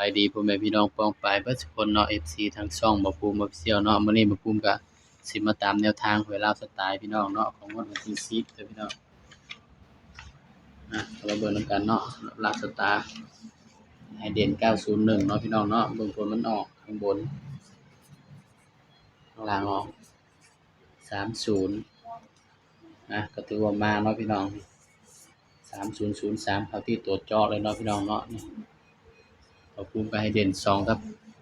ายดีพ่อแม่พี่น้องป้องปายเบิดทุกคนเนาะ FC ทางช่องบ่ภูมิ Official เนาะมื้อนี้บ่ภูมิก็สิมาตามแนวทางหวยลาวสไตล์พี่น้องเนาะของงวดวันที่10เด้อพี่น้องเราเบิ่งนำกันเนาะลาวสตาร์ให้เด่น901เนาะพี่น้องเนาะเบิ่งผลมันออกข้างบนข้างล่างออก30ก็ถือว่ามาเนาะพี่น้อง3003เข้าที่ตัวเจาะเลยเนาะพี่น้องเนาะนี่บ่ภูมิก็ให้เด่น2ครับ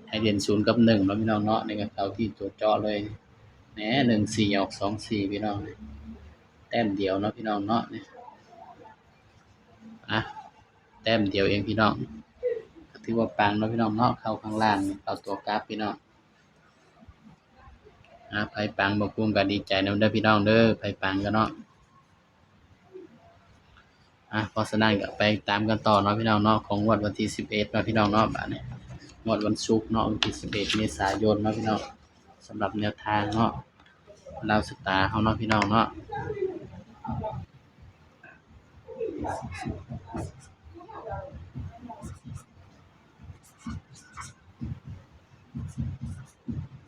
ให้เด่น0กับ1เนาะพี่น้องเนาะนี่ก็เข้าที่ตัวเจาะเลยแหม14ออก24พี่น้องแต้มเดียวเนาะพี่น้องเนาะนี่แต้มเดียวเองพี่น้องถือว่าปังเนาะพี่น้องเนาะเข้าข้างล่างเข้าตัวกราฟพี่น้องไผปังบ่ภูมิก็ดีใจนำเด้อพี่น้องเด้อไผปังก็เนาะเพราะฉะนั้นก็ไปตามกันต่อเนาะพี่น้องเนาะของงวดวันที่11เนาะพี่น้องเนาะบัดนี้งวดวันศุกร์เนาะวันที่11เมษายนเนาะพี่น้องสำหรับแนวทางเนาะลาวสตาร์เฮาเนาะพี่น้องเนาะ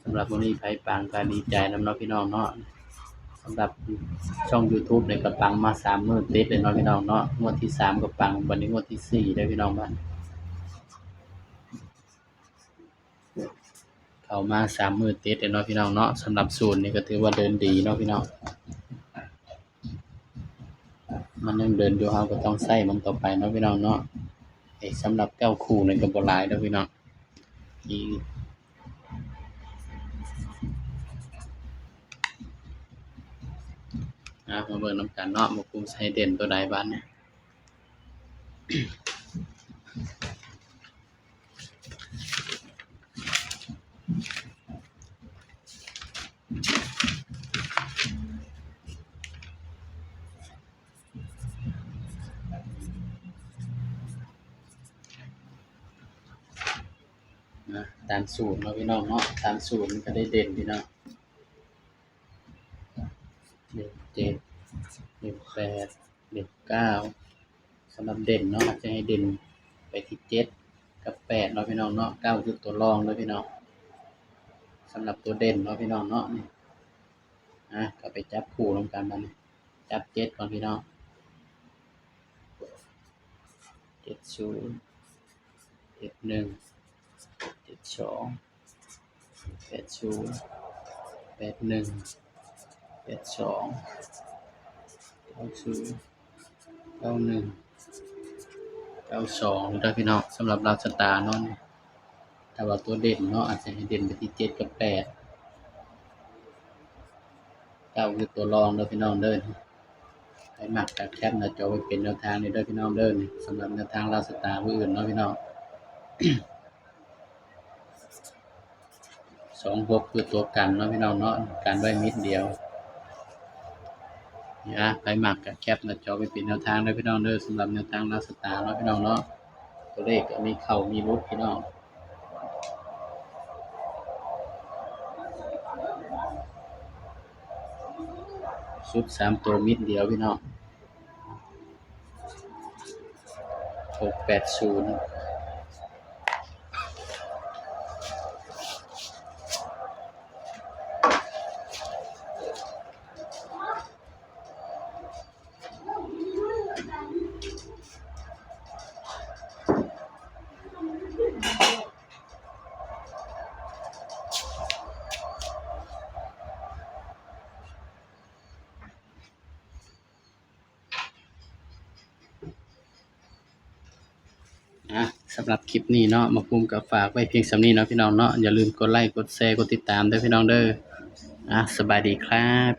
สำหรับวันนี้ไผปังก็ดีใจนำเนาะพี่น้องเนาะสำหรับช่อง YouTube เนี่ยก็ปังมา3มื้อติดเลยเนาะพี่น้องเนาะงวดที่3ก็ปังวันนี้งวดที่4เด้อพี่น้องบ้านเข้ามา3มื้อติดเลยเนาะพี่น้องเนาะสำหรับศูนย์นี่ก็ถือว่าเดินดีเนาะพี่น้องมันยังเดินอยู่เฮาก็ต้องใช้มันต่อไปเนาะพี่น้องเนาะสำหรับเจ้าคู่นี่ก็บ่หลายเด้อพี่น้องมาเบิ่งนำกันเนาะบ่ภูมิใช้เด่นตัวใดบ้านเนี่ยตามสูตรเนาะพี่น้องเนาะตามสูตรมันก็ได้เด่นพี่น้อง17 18 19สำหรับเด่นเนาะอาจจะให้เด่นไปที่7กับ8เนาะพี่น้องเนาะ9คือตัวรองเนาะพี่น้องสำหรับตัวเด่นเนาะพี่น้องเนาะนี่ก็ไปจับคู่นำกันบัดนี้จับ7ก่อนพี่น้อง70 71 72 80 81 82 90 91 92เด้อพี่น้องสำหรับลาวสตาร์เนาะถ้าว่าตัวเด่นเนาะอาจจะให้เด่นไปที่7กับ8 9คือตัวรองเด้อพี่น้องเด้อให้มักกับแคปหน้าจอไว้เป็นแนวทางนี่เด้อพี่น้องเด้อสำหรับแนวทางลาวสตาร์ผู้อื่นเนาะพี่น้อง26คือตัวกันเนาะพี่น้องเนาะกันไว้มิดเดียวไปมักกับแคปหน้าจอไว้เป็นแนวทางเด้อพี่น้องเด้อสำหรับแนวทางลาวสตาร์เนาะพี่น้องเนาะตัวเลขก็มีเข้ามีรุดพี่น้องชุด3ตัวมิดเดียวพี่น้อง680สำหรับคลิปนี้เนาะมาภูมิกับฝากไว้เพียงส่ำนี้เนาะพี่น้องเนาะอย่าลืมกดไลค์กดแชร์กดติดตามด้วยพี่น้องเด้อสบายดีครับ